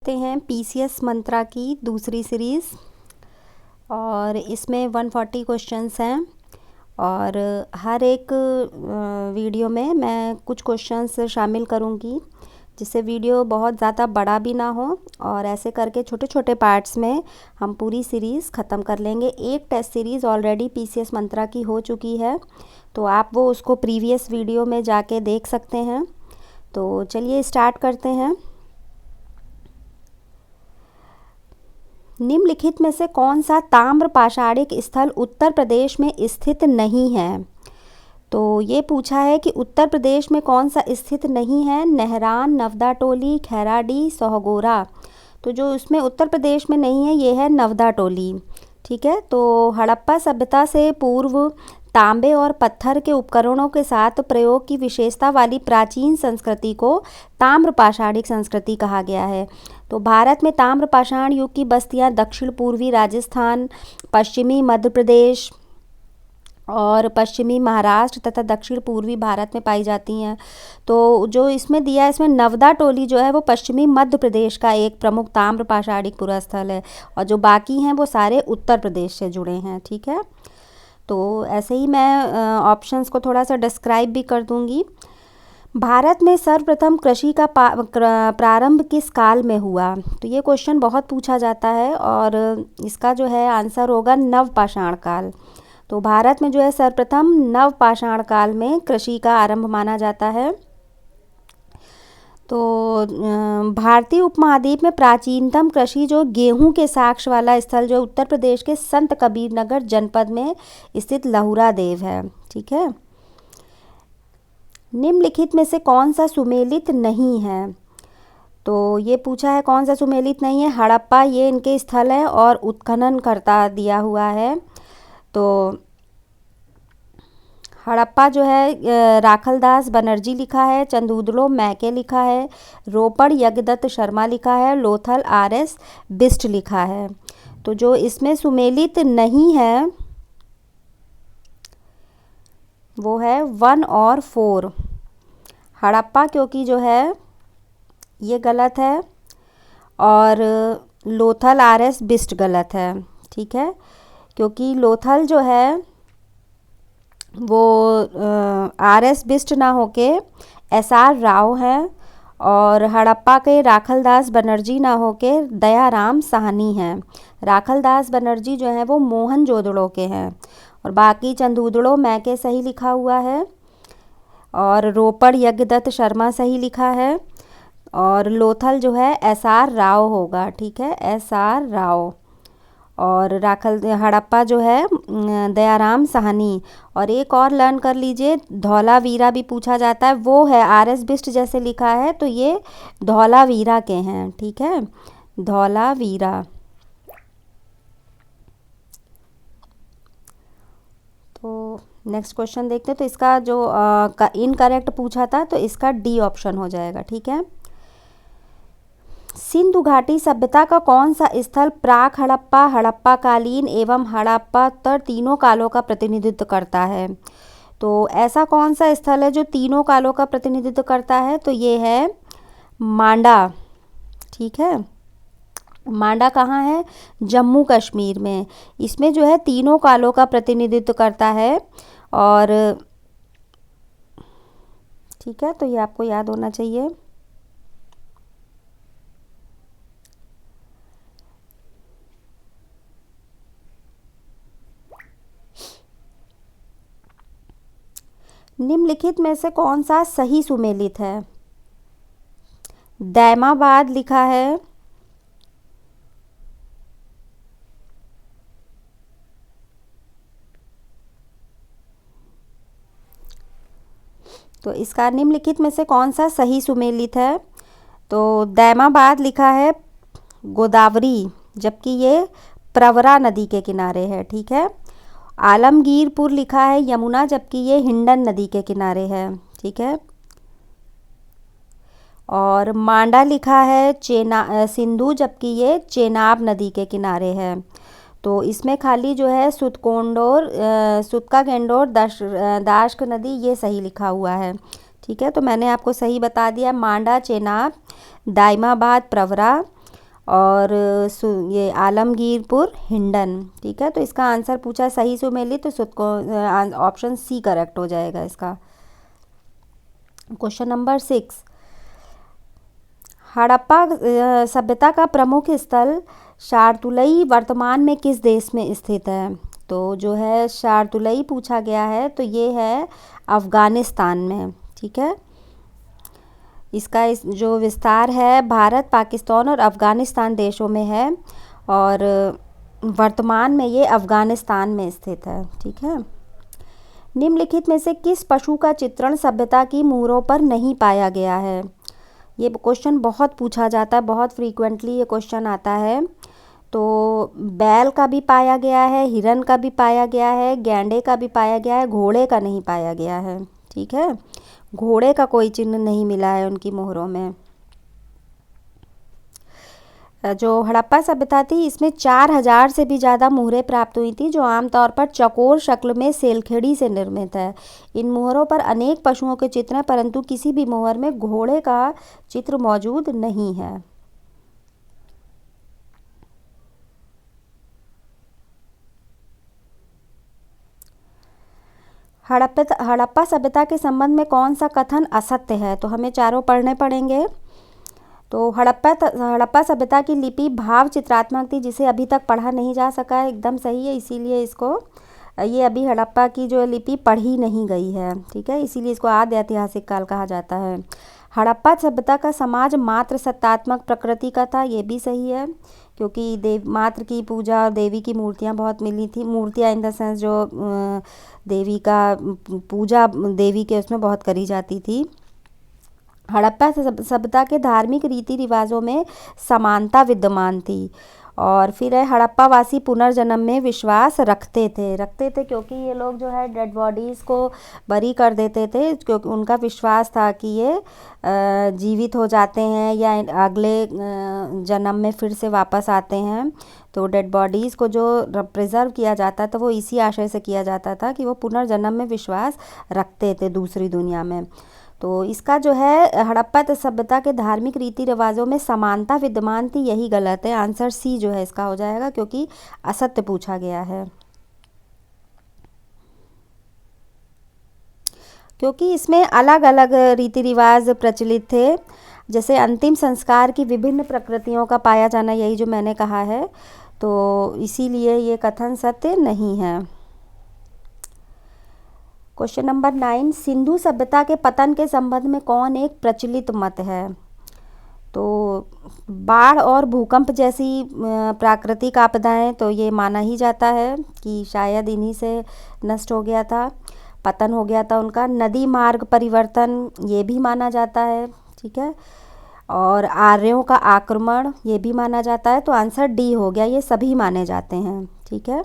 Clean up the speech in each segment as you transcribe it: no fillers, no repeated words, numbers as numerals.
करते हैं पीसीएस मंत्रा की दूसरी सीरीज़। और इसमें 140 क्वेश्चंस हैं और हर एक वीडियो में मैं कुछ क्वेश्चंस शामिल करूंगी जिससे वीडियो बहुत ज़्यादा बड़ा भी ना हो, और ऐसे करके छोटे छोटे पार्ट्स में हम पूरी सीरीज़ ख़त्म कर लेंगे। एक टेस्ट सीरीज़ ऑलरेडी पीसीएस मंत्रा की हो चुकी है, तो आप वो उसको प्रीवियस वीडियो में जाके देख सकते हैं। तो चलिए स्टार्ट करते हैं। निम्नलिखित में से कौन सा ताम्र पाषाणिक स्थल उत्तर प्रदेश में स्थित नहीं है? तो ये पूछा है कि उत्तर प्रदेश में कौन सा स्थित नहीं है। नेहरान, नवदा टोली, खैराडीह, सोहगोरा। तो जो उसमें उत्तर प्रदेश में नहीं है ये है नवदा टोली। ठीक है, तो हड़प्पा सभ्यता से पूर्व तांबे और पत्थर के उपकरणों के साथ प्रयोग की विशेषता वाली प्राचीन संस्कृति को ताम्र पाषाणिक संस्कृति कहा गया है। तो भारत में ताम्र पाषाण युग की बस्तियां दक्षिण पूर्वी राजस्थान, पश्चिमी मध्य प्रदेश और पश्चिमी महाराष्ट्र तथा दक्षिण पूर्वी भारत में पाई जाती हैं। तो जो इसमें दिया है, इसमें नवदा टोली जो है वो पश्चिमी मध्य प्रदेश का एक प्रमुख ताम्र पाषाणिक पुरा स्थल है, और जो बाकी हैं वो सारे उत्तर प्रदेश से जुड़े हैं। ठीक है, तो ऐसे ही मैं ऑप्शंस को थोड़ा सा डिस्क्राइब भी कर दूंगी। भारत में सर्वप्रथम कृषि का प्रारंभ किस काल में हुआ? तो ये क्वेश्चन बहुत पूछा जाता है और इसका जो है आंसर होगा नवपाषाण काल। तो भारत में जो है सर्वप्रथम नवपाषाण काल में कृषि का आरंभ माना जाता है। तो भारतीय उपमहाद्वीप में प्राचीनतम कृषि जो गेहूं के साक्ष वाला स्थल जो उत्तर प्रदेश के संत कबीरनगर जनपद में स्थित लहुरा देव है। ठीक है, निम्नलिखित में से कौन सा सुमेलित नहीं है? तो ये पूछा है कौन सा सुमेलित नहीं है। हड़प्पा ये इनके स्थल है और उत्खनन करता दिया हुआ है। तो हड़प्पा जो है राखलदास बनर्जी लिखा है, चंदूदड़ो मैके लिखा है, रोपड़ यज्ञदत्त शर्मा लिखा है, लोथल आरएस बिस्ट लिखा है। तो जो इसमें सुमेलित नहीं है वो है 1 और 4 हड़प्पा, क्योंकि जो है ये गलत है, और लोथल आरएस बिस्ट गलत है। ठीक है, क्योंकि लोथल जो है वो आरएस बिस्ट ना होके एसआर राव है, और हड़प्पा के राखलदास बनर्जी ना होके दयाराम साहनी हैं। राखलदास बनर्जी जो है वो मोहनजोदड़ो के हैं, और बाकी चंदूदड़ो मैके सही लिखा हुआ है, और रोपड़ यज्ञदत्त शर्मा सही लिखा है, और लोथल जो है एसआर राव होगा। ठीक है, एसआर राव, और हड़प्पा जो है दयाराम साहनी। और एक और लर्न कर लीजिए, धौलावीरा भी पूछा जाता है, वो है आरएस बिस्ट जैसे लिखा है तो ये धौलावीरा के हैं। ठीक है, धौलावीरा। तो नेक्स्ट क्वेश्चन देखते हैं। तो इसका जो इनकरेक्ट पूछा था तो इसका डी ऑप्शन हो जाएगा। ठीक है, सिंधु घाटी सभ्यता का कौन सा स्थल प्राक हड़प्पा, हड़प्पा कालीन एवं हड़प्पातर तीनों कालों का प्रतिनिधित्व करता है? तो ऐसा कौन सा स्थल है जो तीनों कालों का प्रतिनिधित्व करता है? तो ये है मांडा। ठीक है, मांडा कहाँ है? जम्मू कश्मीर में। इसमें जो है तीनों कालों का प्रतिनिधित्व करता है। और ठीक है, तो ये आपको याद होना चाहिए। निम्नलिखित में से कौन सा सही सुमेलित है? दैमाबाद लिखा है, तो इसका निम्नलिखित में से कौन सा सही सुमेलित है? तो दैमाबाद लिखा है गोदावरी, जबकि ये प्रवरा नदी के किनारे है। ठीक है, आलमगीरपुर लिखा है यमुना, जबकि ये हिंडन नदी के किनारे है। ठीक है, और मांडा लिखा है सिंधु, जबकि ये चेनाब नदी के किनारे है। तो इसमें खाली जो है सुतका गेंडोर दाश्क नदी ये सही लिखा हुआ है। ठीक है, तो मैंने आपको सही बता दिया। मांडा, चेनाब, दाइमाबाद, प्रवरा और ये आलमगीरपुर हिंडन। ठीक है, तो इसका आंसर पूछा सही सुमेली, तो ऑप्शन सी करेक्ट हो जाएगा इसका। क्वेश्चन नंबर 6, हड़प्पा सभ्यता का प्रमुख स्थल शार्दुलई वर्तमान में किस देश में स्थित है? तो जो है शार्दुलई पूछा गया है, तो ये है अफ़गानिस्तान में। ठीक है, इसका जो विस्तार है भारत, पाकिस्तान और अफ़गानिस्तान देशों में है, और वर्तमान में ये अफ़गानिस्तान में स्थित है। ठीक है, निम्नलिखित में से किस पशु का चित्रण सभ्यता की मुहरों पर नहीं पाया गया है? ये क्वेश्चन बहुत पूछा जाता है, बहुत फ्रीक्वेंटली ये क्वेश्चन आता है। तो बैल का भी पाया गया है, हिरन का भी पाया गया है, गैंडे का भी पाया गया है, घोड़े का नहीं पाया गया है। ठीक है, घोड़े का कोई चिन्ह नहीं मिला है उनकी मोहरों में। जो हड़प्पा सभ्यता थी, इसमें 4000 से भी ज़्यादा मोहरें प्राप्त हुई थी, जो आमतौर पर चौकोर शक्ल में सेलखेड़ी से निर्मित है। इन मोहरों पर अनेक पशुओं के चित्र हैं, परंतु किसी भी मोहर में घोड़े का चित्र मौजूद नहीं है। हड़प्पा सभ्यता के संबंध में कौन सा कथन असत्य है? तो हमें चारों पढ़ने पड़ेंगे। तो हड़प्पा सभ्यता की लिपि भाव चित्रात्मक थी, जिसे अभी तक पढ़ा नहीं जा सका है, एकदम सही है, इसीलिए इसको ये अभी हड़प्पा की जो लिपि पढ़ी नहीं गई है। ठीक है, इसीलिए इसको आद्य ऐतिहासिक काल कहा जाता है। हड़प्पा सभ्यता का समाज मात्र सत्तात्मक प्रकृति का था, ये भी सही है, क्योंकि मात्र की पूजा और देवी की मूर्तियाँ बहुत मिली थी। मूर्तियाँ इन द सेंस जो देवी का पूजा देवी के उसमें बहुत करी जाती थी। हड़प्पा सभ्यता के धार्मिक रीति रिवाजों में समानता विद्यमान थी। और फिर है हड़प्पावासी पुनर्जन्म में विश्वास रखते थे, क्योंकि ये लोग जो है डेड बॉडीज़ को बरी कर देते थे, क्योंकि उनका विश्वास था कि ये जीवित हो जाते हैं या अगले जन्म में फिर से वापस आते हैं। तो डेड बॉडीज़ को जो प्रिजर्व किया जाता था, वो इसी आशय से किया जाता था कि वो पुनर्जन्म में विश्वास रखते थे दूसरी दुनिया में। तो इसका जो है हड़प्पा सभ्यता के धार्मिक रीति रिवाजों में समानता विद्यमान थी, यही गलत है। आंसर सी जो है इसका हो जाएगा, क्योंकि असत्य पूछा गया है। क्योंकि इसमें अलग अलग रीति रिवाज प्रचलित थे, जैसे अंतिम संस्कार की विभिन्न प्रकृतियों का पाया जाना, यही जो मैंने कहा है, तो इसीलिए ये कथन सत्य नहीं है। क्वेश्चन नंबर 9, सिंधु सभ्यता के पतन के संबंध में कौन एक प्रचलित मत है? तो बाढ़ और भूकंप जैसी प्राकृतिक आपदाएं, तो ये माना ही जाता है कि शायद इन्हीं से नष्ट हो गया था, पतन हो गया था उनका। नदी मार्ग परिवर्तन, ये भी माना जाता है। ठीक है, और आर्यों का आक्रमण, ये भी माना जाता है। तो आंसर डी हो गया, ये सभी माने जाते हैं। ठीक है,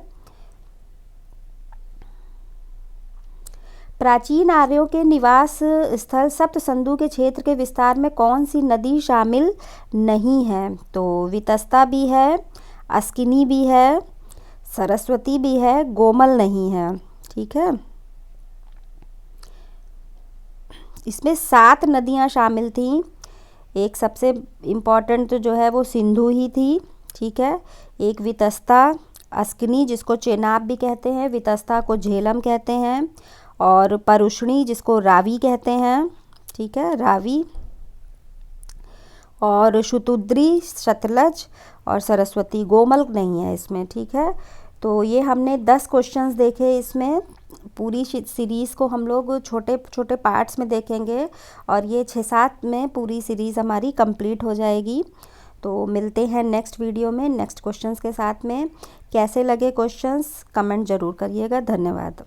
प्राचीन आर्यों के निवास स्थल सप्त सिंधु के क्षेत्र के विस्तार में कौन सी नदी शामिल नहीं है? तो वितस्ता भी है, अस्किनी भी है, सरस्वती भी है, गोमल नहीं है। ठीक है, इसमें 7 नदियां शामिल थीं। एक सबसे इम्पॉर्टेंट तो जो है वो सिंधु ही थी। ठीक है, एक वितस्ता, अस्किनी जिसको चेनाब भी कहते हैं, वितस्ता को झेलम कहते हैं, और परुष्णी जिसको रावी कहते हैं। ठीक है, रावी, और शुतुद्री, सतलज, और सरस्वती। गोमल नहीं है इसमें। ठीक है, तो ये हमने 10 क्वेश्चंस देखे। इसमें पूरी सीरीज़ को हम लोग छोटे छोटे पार्ट्स में देखेंगे, और ये 6-7 में पूरी सीरीज़ हमारी कंप्लीट हो जाएगी। तो मिलते हैं नेक्स्ट वीडियो में नेक्स्ट क्वेश्चंस के साथ में। कैसे लगे क्वेश्चंस कमेंट ज़रूर करिएगा। धन्यवाद।